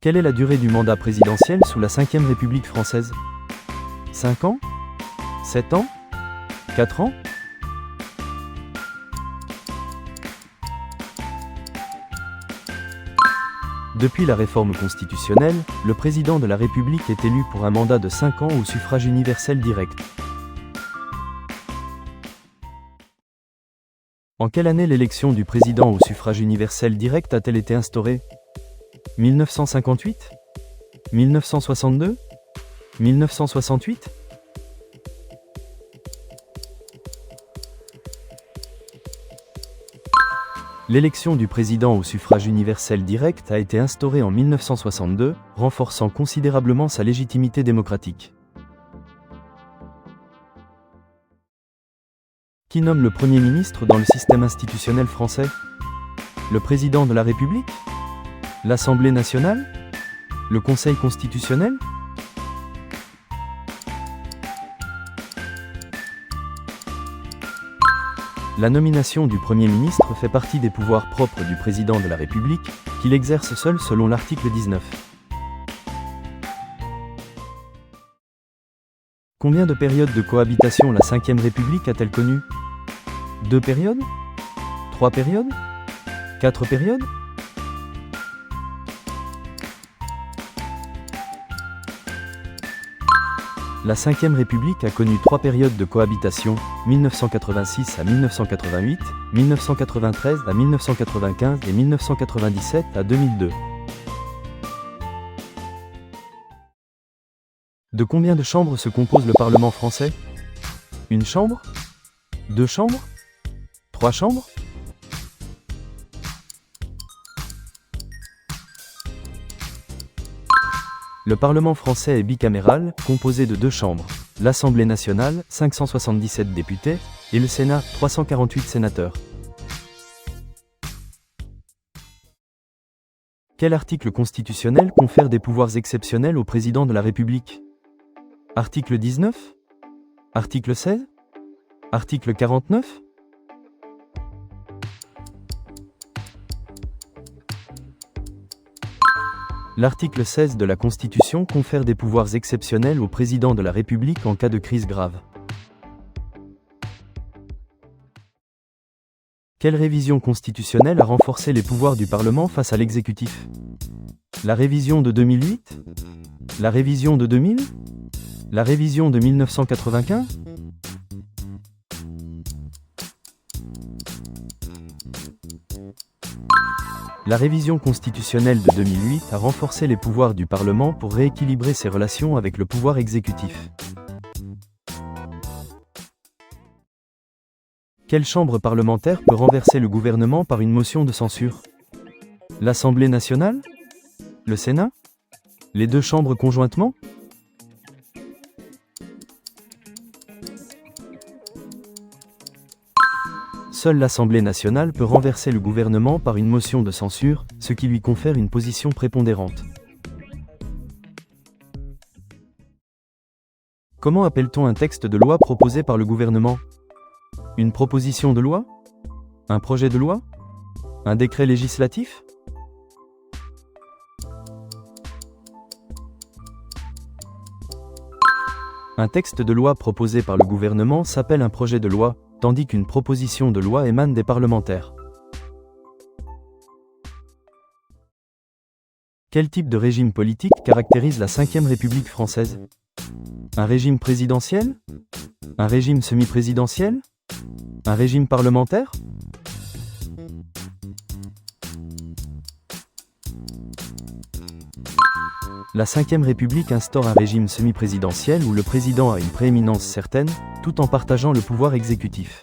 Quelle est la durée du mandat présidentiel sous la Ve République française? 5 ans? 7 ans? 4 ans? Depuis la réforme constitutionnelle, le président de la République est élu pour un mandat de 5 ans au suffrage universel direct. En quelle année l'élection du président au suffrage universel direct a-t-elle été instaurée? 1958? 1962? 1968? L'élection du président au suffrage universel direct a été instaurée en 1962, renforçant considérablement sa légitimité démocratique. Qui nomme le Premier ministre dans le système institutionnel français? Le président de la République? L'Assemblée nationale? Le Conseil constitutionnel? La nomination du Premier ministre fait partie des pouvoirs propres du président de la République, qu'il exerce seul selon l'article 19. Combien de périodes de cohabitation la Ve République a-t-elle connues? 2 périodes? 3 périodes? 4 périodes? La Ve République a connu 3 périodes de cohabitation, 1986 à 1988, 1993 à 1995 et 1997 à 2002. De combien de chambres se compose le Parlement français? Une chambre? 2 chambres? 3 chambres? Le Parlement français est bicaméral, composé de 2 chambres, l'Assemblée nationale, 577 députés, et le Sénat, 348 sénateurs. Quel article constitutionnel confère des pouvoirs exceptionnels au président de la République? Article 19? Article 16? Article 49? L'article 16 de la Constitution confère des pouvoirs exceptionnels au président de la République en cas de crise grave. Quelle révision constitutionnelle a renforcé les pouvoirs du Parlement face à l'exécutif? La révision de 2008? La révision de 2000? La révision de 1995? La révision constitutionnelle de 2008 a renforcé les pouvoirs du Parlement pour rééquilibrer ses relations avec le pouvoir exécutif. Quelle chambre parlementaire peut renverser le gouvernement par une motion de censure? L'Assemblée nationale? Le Sénat? Les 2 chambres conjointement? Seule l'Assemblée nationale peut renverser le gouvernement par une motion de censure, ce qui lui confère une position prépondérante. Comment appelle-t-on un texte de loi proposé par le gouvernement? Une proposition de loi? Un projet de loi? Un décret législatif? Un texte de loi proposé par le gouvernement s'appelle un projet de loi, tandis qu'une proposition de loi émane des parlementaires. Quel type de régime politique caractérise la Ve République française? Un régime présidentiel? Un régime semi-présidentiel? Un régime parlementaire? La Ve République instaure un régime semi-présidentiel où le président a une prééminence certaine, tout en partageant le pouvoir exécutif.